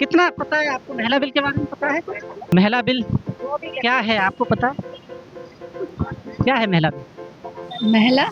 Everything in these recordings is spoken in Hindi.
कितना पता है आपको महिला बिल के बारे में पता है? महिला बिल क्या है आपको पता है? क्या है महिला बिल? महिला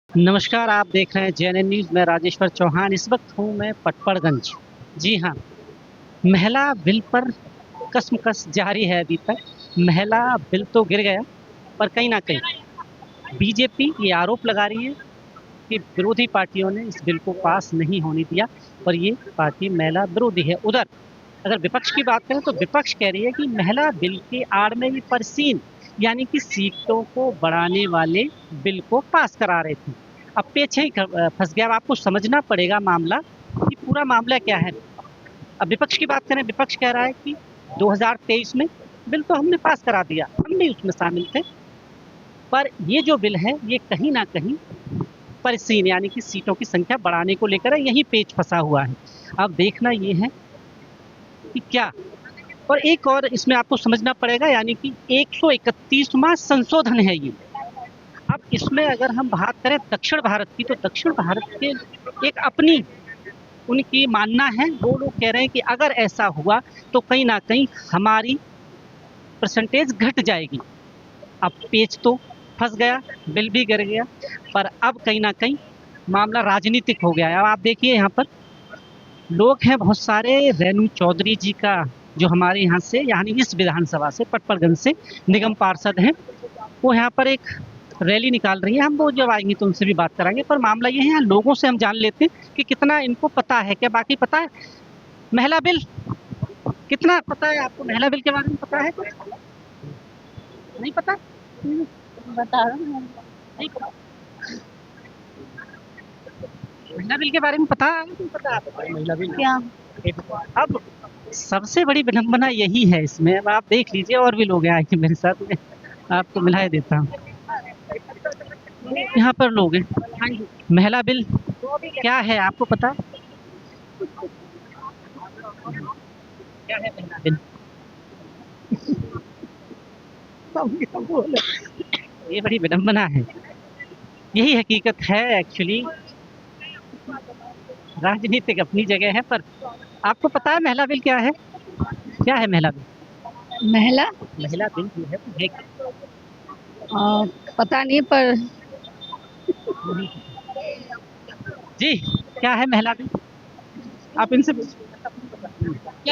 नमस्कार, आप देख रहे हैं जेएनएन न्यूज़। मैं राजेश्वर चौहान। इस वक्त हूँ मैं पटपड़गंज। जी हाँ, महिला बिल पर कसमकस जारी है अभी तक। महिला बिल तो गिर गया, पर कहीं ना कहीं बीजेपी ये आरोप लगा रही है कि विरोधी पार्टियों ने इस बिल को पास नहीं होने दिया और ये पार्टी महिला विरोधी है। उधर अगर विपक्ष की बात करें तो विपक्ष कह रही है कि महिला बिल के आड़ में ये परसीन यानी कि सीटों को बढ़ाने वाले बिल को पास करा रहे थे। अब पीछे ही फंस गया। अब आपको समझना पड़ेगा मामला कि पूरा मामला क्या है। अब विपक्ष की बात करें, विपक्ष कह रहा है कि 2023 में बिल तो हमने पास करा दिया, हम भी उसमें शामिल थे, पर ये जो बिल है ये कहीं ना कहीं परसीन यानी कि सीटों की संख्या बढ़ाने को लेकर है, यही पेच फंसा हुआ है। अब देखना ये है कि क्या, और एक और इसमें आपको समझना पड़ेगा यानी कि 131वां संशोधन है ये। अब इसमें अगर हम बात करें दक्षिण भारत की, तो दक्षिण भारत के एक अपनी उनकी मानना है। वो लोग कह रहे हैं कि अगर ऐसा हुआ तो कहीं ना कहीं हमारी परसेंटेज घट जाएगी। अब पेच तो फंस गया, बिल भी गिर गया, पर अब कहीं ना कहीं मामला राजनीतिक हो गया है। अब आप देखिए यहाँ पर लोग हैं बहुत सारे। रेणु चौधरी जी का जो हमारे यहाँ से यानी इस विधानसभा से पटपड़गंज से निगम पार्षद हैं, वो यहाँ पर एक रैली निकाल रही है। हम वो जब आएंगे तो उनसे भी बात कराएंगे, पर मामला ये है यहाँ लोगों से हम जान लेते हैं कि कितना इनको पता है। क्या बाकी पता है महिला बिल? कितना पता है आपको महिला बिल के बारे में? पता है कुछ? नहीं पता? बता रहा हूँ। नहीं पता महिला बिल के बारे में? पता है? नहीं पता आपको महिला बिल क्या अब सबसे बड़ी विडंबना यही है इसमें। अब आप देख लीजिए, और भी लोग हैं आए मेरे साथ में, आपको मिला देता हूँ। यहाँ पर लोग हैं। हाँ जी, महिला बिल क्या है आपको पता? क्या है महिला बिल? ये बड़ी विडंबना है, यही हकीकत है। एक्चुअली राजनीतिक अपनी जगह है, पर आपको पता है महिला बिल क्या है? क्या है महिला बिल? महिला महिला बिल जो है वो है क्या? पता नहीं पर जी, क्या है महिला बिल? आप इनसे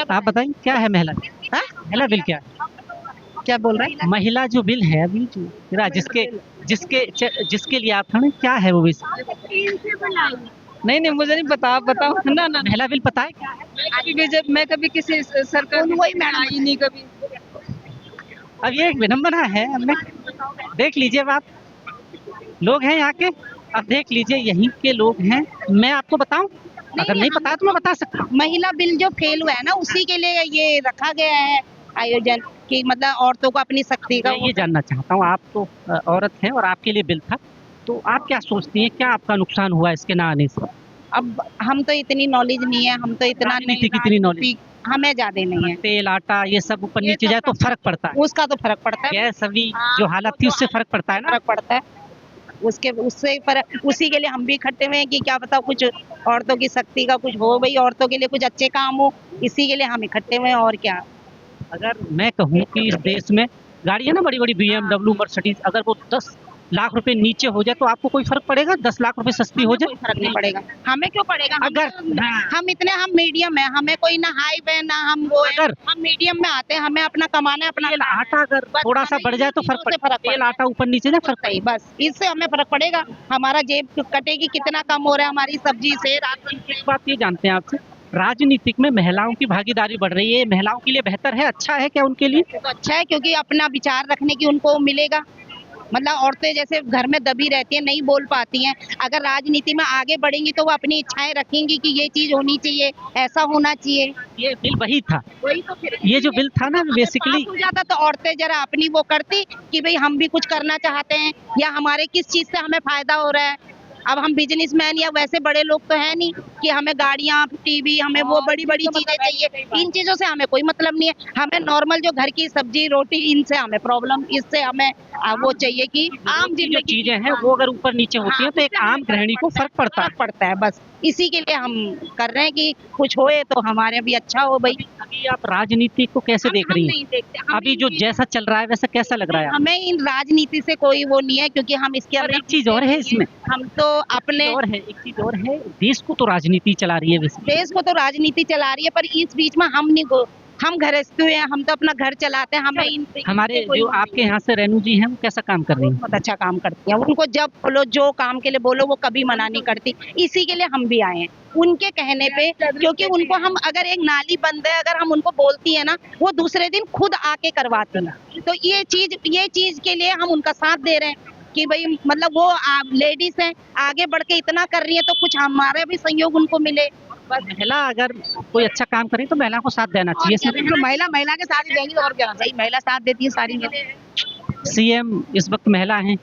आप बताइए क्या है महिला बिल? हाँ? महिला बिल क्या है? क्या बोल रहा है? महिला जो बिल है अभी जो मेरा जिसके जिसके जिसके लिए आप खड़े, क्या है वो बिल? नहीं मुझे नहीं पता, आप बताओ ना। महिला बिल पता है क्या है? जब मैं कभी किसी सरकार वही मैडम आई नहीं कभी। अब ये एक विडंबना है। हमने देख लीजिए, अब आप लोग हैं यहाँ के, अब देख लीजिए यहीं के लोग हैं। मैं आपको बताऊं? अगर नहीं पता है तो मैं बता सकता हूँ। महिला बिल जो फेल हुआ है ना, उसी के लिए ये रखा गया है आयोजन, कि मतलब औरतों को अपनी शक्ति का मैं ये जानना चाहता हूँ, आप तो औरत हैं और आपके लिए बिल था, तो आप क्या सोचती हैं, क्या आपका नुकसान हुआ इसके ना आने से? अब हम तो इतनी नॉलेज नहीं है, हम तो इतना राजनीति की इतनी नॉलेज हमें ज्यादा नहीं है। तेल आटा ये सब ऊपर नीचे जाए तो फर्क पड़ता है। उसका तो फर्क पड़ता है, गैस अभी जो हालत थी उससे फर्क पड़ता है ना। फर्क पड़ता है उससे फर्क। उसी के लिए हम भी इकट्ठे हुए हैं कि क्या पता कुछ औरतों की शक्ति का कुछ हो, भाई औरतों के लिए कुछ अच्छे काम हो, इसी के लिए हम इकट्ठे हुए हैं। और क्या, अगर मैं कहूँ कि इस देश में गाड़ी है ना बड़ी बड़ी BMW मर्सिडीज, अगर वो 10 लाख रुपए नीचे हो जाए तो आपको कोई फर्क पड़ेगा? 10 लाख रुपए सस्ती हो जाए, फर्क नहीं पड़ेगा। हमें क्यों पड़ेगा? अगर हम मीडियम है, हमें कोई ना हाई है ना हम वो है, अगर हम मीडियम में आते हैं, हमें अपना कमाना है, अपना तेल आटा अगर थोड़ा सा बढ़ जाए तो फर्क पड़ेगा। तेल आटा ऊपर नीचे जाए फर्क नहीं, बस इससे हमें फर्क पड़ेगा। हमारा जेब कटेगी, कितना कम हो रहा है हमारी सब्जी से, राशन से। एक बात ये जानते हैं आपसे, राजनीतिक में महिलाओं की भागीदारी बढ़ रही है, महिलाओं के लिए बेहतर है, अच्छा है क्या उनके लिए? तो अच्छा है, क्योंकि अपना विचार रखने की उनको मिलेगा। मतलब औरतें जैसे घर में दबी रहती हैं, नहीं बोल पाती हैं, अगर राजनीति में आगे बढ़ेंगी तो वो अपनी इच्छाएं रखेंगी कि ये चीज होनी चाहिए, ऐसा होना चाहिए। ये बिल वही था, वही तो फिर ये जो बिल था ना बेसिकली हो जाता तो औरतें जरा अपनी वो करती कि भाई हम भी कुछ करना चाहते हैं, या हमारे किस चीज से हमें फायदा हो रहा है, अब हम बिजनेसमैन या वैसे बड़े लोग तो है नहीं कि हमें गाड़ियां, टीवी, हमें वो बड़ी बड़ी चीजें चाहिए। इन चीजों से हमें कोई मतलब नहीं है। हमें नॉर्मल जो घर की सब्जी रोटी, इनसे हमें प्रॉब्लम, इससे हमें वो चाहिए कि आम जो जिंदगी चीजें हैं वो अगर ऊपर नीचे होती है तो एक आम गृहिणी को फर्क पड़ता है। बस इसी के लिए हम कर रहे हैं कि कुछ होए तो हमारे भी अच्छा हो भाई। अभी आप राजनीति को कैसे देख रही हैं? नहीं देखते हम अभी जो जैसा चल रहा है वैसा कैसा लग रहा है? हमें इन राजनीति से कोई वो नहीं है, क्योंकि हम इसके और अंदर एक चीज और है इसमें, हम तो अपने एक चीज और है, देश को तो राजनीति चला रही है वैसे। देश को तो राजनीति चला रही है, पर इस बीच में हम नहीं गो, हम गृहस्थ हैं, हम तो अपना घर चलाते हैं। हमें हमारे जो आपके यहाँ से रेणु जी हैं वो कैसा काम कर रही हैं? बहुत अच्छा काम करती है। उनको जब बोलो, जो काम के लिए बोलो, वो कभी मना नहीं करती। इसी के लिए हम भी आए हैं, उनके कहने पे, क्योंकि उनको हम अगर एक नाली बंद है, अगर हम उनको बोलती है ना, वो दूसरे दिन खुद आके करवाती है। तो ये चीज के लिए हम उनका साथ दे रहे हैं कि भाई मतलब वो लेडीज हैं, आगे बढ़ के इतना कर रही है, तो कुछ हमारा भी सहयोग उनको मिले। महिला अगर कोई अच्छा काम करे तो महिला को साथ देना चाहिए। तो महिला के साथ ही देंगे, और क्या सही, महिला साथ देती है सारी में। सीएम इस वक्त महिला हैं,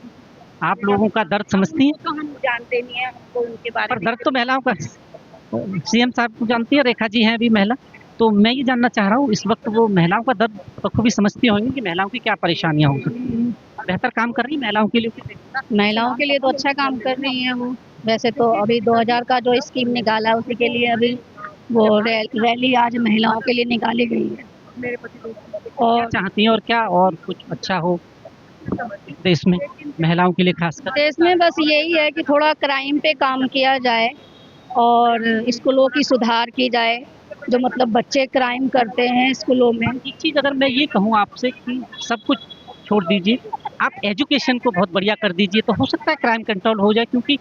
आप लोगों का दर्द समझती हैं? तो हम जानते नहीं है, हमको उनके बारे पर दर्द तो महिलाओं का सीएम साहब को जानती है, रेखा जी हैं अभी महिला, तो मैं ये जानना चाह रहा हूँ इस वक्त वो महिलाओं का दर्द बखूबी समझती होंगी कि महिलाओं की क्या परेशानियां हो सकती। बेहतर काम कर रही है महिलाओं के लिए? महिलाओं के लिए तो अच्छा काम कर रही है वो। वैसे तो अभी 2000 का जो स्कीम निकाला, उसी के लिए अभी वो रैली आज महिलाओं के लिए निकाली गई है। और चाहती हैं और क्या और कुछ अच्छा हो देश में महिलाओं के लिए खासकर? देश में बस यही है कि थोड़ा क्राइम पे काम किया जाए और स्कूलों की सुधार की जाए। जो मतलब बच्चे क्राइम करते हैं स्कूलों में। एक चीज अगर मैं ये कहूँ आपसे कि सब कुछ छोड़ दीजिए, आप एजुकेशन को बहुत बढ़िया कर दीजिए तो हो सकता है क्राइम कंट्रोल हो जाए, क्योंकि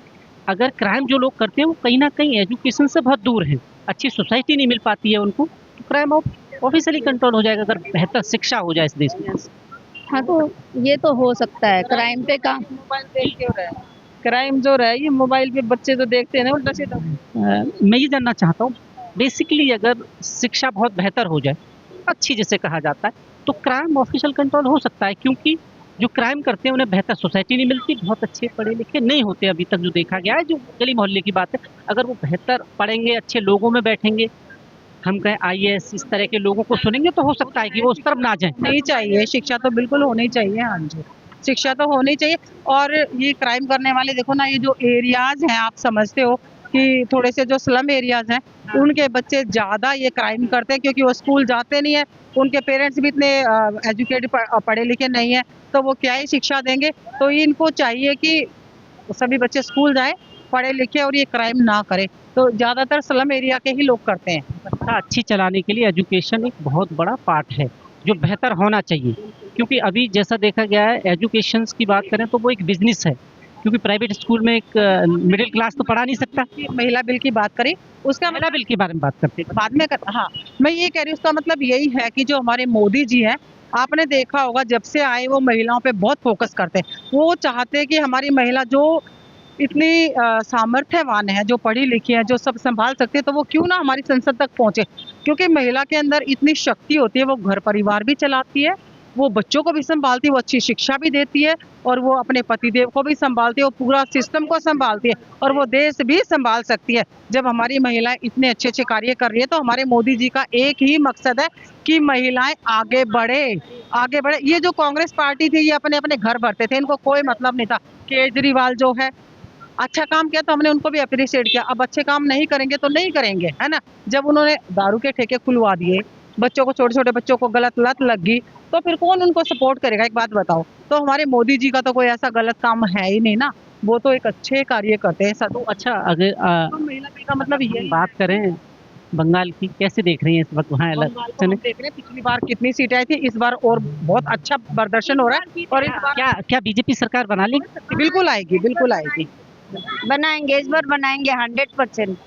अगर क्राइम जो लोग करते हैं वो कहीं ना कहीं एजुकेशन से बहुत दूर हैं, अच्छी सोसाइटी नहीं मिल पाती है उनको, तो क्राइम ऑफिशियली कंट्रोल हो जाएगा अगर बेहतर शिक्षा हो जाए इस देश में। हाँ, तो ये तो हो सकता है। क्राइम पे काम, क्राइम जो रहा है ये मोबाइल पे बच्चे तो देखते हैं ना उल्टा सीधा। मैं ये जानना चाहता हूँ बेसिकली अगर शिक्षा बहुत बेहतर हो जाए, अच्छी जैसे कहा जाता है, तो क्राइम ऑफिशियल कंट्रोल हो सकता है, क्योंकि जो क्राइम करते हैं उन्हें बेहतर सोसाइटी नहीं मिलती, बहुत अच्छे पढ़े लिखे नहीं होते अभी तक जो देखा गया है, जो गली मोहल्ले की बात है। अगर वो बेहतर पढ़ेंगे, अच्छे लोगों में बैठेंगे, हम कहें आईएएस इस तरह के लोगों को सुनेंगे, तो हो सकता है कि वो उस तरफ ना जाए। नहीं चाहिए, शिक्षा तो बिल्कुल होनी चाहिए। हाँ जी, शिक्षा तो होनी चाहिए। और ये क्राइम करने वाले देखो ना, ये जो एरियाज हैं, आप समझते हो कि थोड़े से जो स्लम एरियाज हैं, उनके बच्चे ज़्यादा ये क्राइम करते हैं, क्योंकि वो स्कूल जाते नहीं है, उनके पेरेंट्स भी इतने एजुकेटेड पढ़े लिखे नहीं है, तो वो क्या ही शिक्षा देंगे। तो इनको चाहिए कि सभी बच्चे स्कूल जाएं, पढ़े लिखे, और ये क्राइम ना करें। तो ज़्यादातर स्लम एरिया के ही लोग करते हैं। व्यवस्था अच्छी चलाने के लिए एजुकेशन एक बहुत बड़ा पार्ट है जो बेहतर होना चाहिए, क्योंकि अभी जैसा देखा गया है एजुकेशन की बात करें तो वो एक बिजनेस है, क्योंकि प्राइवेट स्कूल में एक मिडिल क्लास तो पढ़ा नहीं सकता। महिला बिल की बात करें, उसका महिला बिल के बारे में बात करते हैं बाद में हाँ, मैं ये कह रही हूँ, उसका मतलब यही है कि जो हमारे मोदी जी हैं, आपने देखा होगा जब से आए वो महिलाओं पे बहुत फोकस करते हैं। वो चाहते हैं कि हमारी महिला जो इतनी सामर्थ्यवान है, जो पढ़ी लिखी है, जो सब संभाल सकती है, तो वो क्यों ना हमारी संसद तक पहुंचे, क्योंकि महिला के अंदर इतनी शक्ति होती है। वो घर परिवार भी चलाती है, वो बच्चों को भी संभालती है, वो अच्छी शिक्षा भी देती है, और वो अपने पतिदेव को भी संभालती है, वो पूरा सिस्टम को संभालती है, और वो देश भी संभाल सकती है। जब हमारी महिलाएं इतने अच्छे अच्छे कार्य कर रही है, तो हमारे मोदी जी का एक ही मकसद है कि महिलाएं आगे बढ़े, आगे बढ़े। ये जो कांग्रेस पार्टी थी, ये अपने अपने घर भरते थे, इनको कोई मतलब नहीं था। केजरीवाल जो है अच्छा काम किया तो हमने उनको भी अप्रिशिएट किया, अब अच्छे काम नहीं करेंगे तो नहीं करेंगे, है ना। जब उन्होंने दारू के ठेके खुलवा दिए, बच्चों को, छोटे छोटे बच्चों को गलत लत लग गई, तो फिर कौन उनको सपोर्ट करेगा, एक बात बताओ। तो हमारे मोदी जी का तो कोई ऐसा गलत काम है ही नहीं ना, वो तो एक अच्छे कार्य करते हैं। तो अच्छा, अगर तो महिला बिल का मतलब ये बात करें बंगाल की, कैसे देख रही हैं इस वक्त वहाँ इलेक्शन? देख रहे हैं पिछली बार कितनी सीटें आई थी, इस बार और बहुत अच्छा प्रदर्शन हो रहा है। और इस बार क्या बीजेपी सरकार बना ली? बिल्कुल आएगी, बिल्कुल आएगी, बनाएंगे, इस बार बनाएंगे 100%।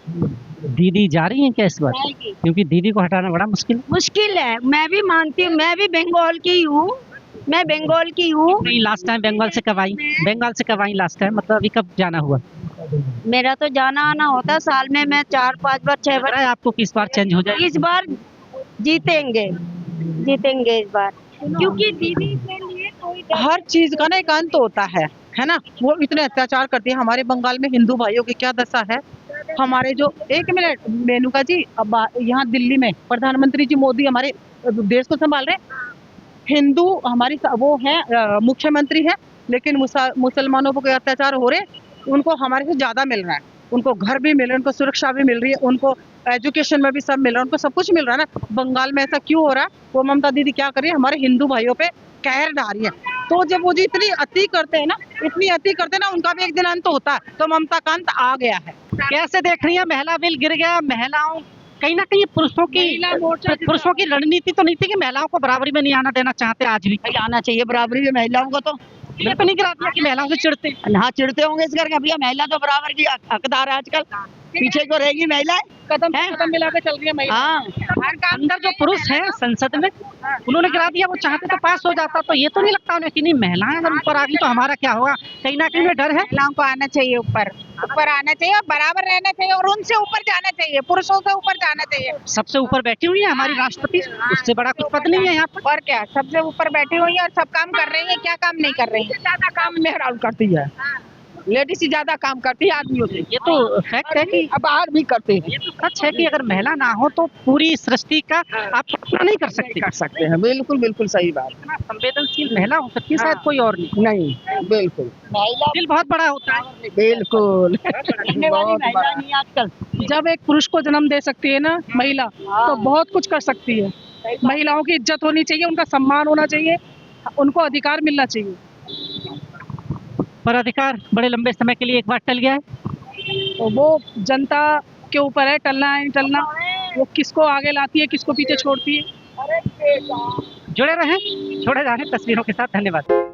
दीदी जा रही हैं क्या इस बार? क्योंकि दीदी को हटाना बड़ा मुश्किल है। मैं भी मानती हूँ, मैं भी बंगाल की हूँ, मैं बंगाल की हूँ। लास्ट टाइम बंगाल से कब आई? बंगाल से कब आई लास्ट टाइम, मतलब अभी कब जाना हुआ? मेरा तो जाना आना होता साल में, मैं 4-5 बार 6 बार। आपको किस बार चेंज हो जाए? इस बार जीतेंगे, जीतेंगे इस बार, क्योंकि दीदी के लिए कोई हर चीज का ना एक अंत होता है। है ना, वो इतने अत्याचार करती है। हमारे बंगाल में हिंदू भाइयों की क्या दशा है। हमारे जो, एक मिनट मेनका जी, अब यहाँ दिल्ली में प्रधानमंत्री जी मोदी हमारे देश को संभाल रहे हैं। हिंदू हमारी वो है, मुख्यमंत्री है, लेकिन मुसलमानों पर कोई अत्याचार हो रहे, उनको हमारे से ज्यादा मिल रहा है। उनको घर भी मिल रहा है, उनको सुरक्षा भी मिल रही है, उनको एजुकेशन में भी सब मिल रहा है, उनको सब कुछ मिल रहा है ना। बंगाल में ऐसा क्यों हो रहा है? वो ममता दीदी क्या कर रही है, हमारे हिंदू भाइयों पे कहर ढा रही है। तो जब वो जी इतनी अति करते हैं ना, इतनी अति करते हैं ना, उनका भी एक दिन अंत होता है। तो ममता का अंत आ गया है। कैसे देख रही है, महिला बिल गिर गया, महिलाओं कहीं ना कहीं पुरुषों की रणनीति तो नहीं थी कि महिलाओं को बराबरी में नहीं आना देना चाहते, आज भी आना चाहिए बराबरी में महिलाओं को। तो ये तो नहीं गिरा दिया कि महिलाओं से चिढ़ते हैं। हाँ, चिढ़ते होंगे इस करके, भैया महिला तो बराबर की हकदार है। आजकल पीछे को रहेगी महिलाएं, कदम मिला के चल रही है महिला। हाँ, अंदर जो पुरुष है संसद में, उन्होंने गिरा दिया। वो चाहते तो पास हो जाता, तो ये तो नहीं लगता उन्हें कि नहीं महिलाएं अगर ऊपर आ गई तो हमारा क्या होगा। कहीं ना कहीं डर है। महिलाओं को आना चाहिए, ऊपर आना चाहिए और बराबर रहना चाहिए और उनसे ऊपर जाना चाहिए, पुरुषों से ऊपर जाना चाहिए। सबसे ऊपर बैठी हुई है हमारी राष्ट्रपति, उससे बड़ा कुछ पद नहीं है यहाँ पर। और क्या, सबसे ऊपर बैठी हुई है और सब काम कर रही है। क्या काम नहीं कर रही है? ज्यादा काम मेहरारू करती है, लेडीज ही ज्यादा काम करती है आदमियों से। ये तो फैक्ट है कि अब बाहर भी करते हैं। ये तो सच है कि अगर महिला ना हो तो पूरी सृष्टि का आप कल्पना नहीं कर सकते। हैं, बिल्कुल बिल्कुल सही बात। इतना संवेदनशील महिला हो सकती है शायद कोई और नहीं। बिल्कुल दिल बहुत बड़ा होता है। बिल्कुल बहुत बड़ा। आजकल जब एक पुरुष को जन्म दे सकती है ना महिला, तो बहुत कुछ कर सकती है। महिलाओं की इज्जत होनी चाहिए, उनका सम्मान होना चाहिए, उनको अधिकार मिलना चाहिए। पर अधिकार बड़े लंबे समय के लिए एक बार टल गया है। तो वो जनता के ऊपर है, टलना है नहीं टलना। वो किसको आगे लाती है, किसको पीछे छोड़ती है। जुड़े रहें, छोड़े जा रहे तस्वीरों के साथ। धन्यवाद।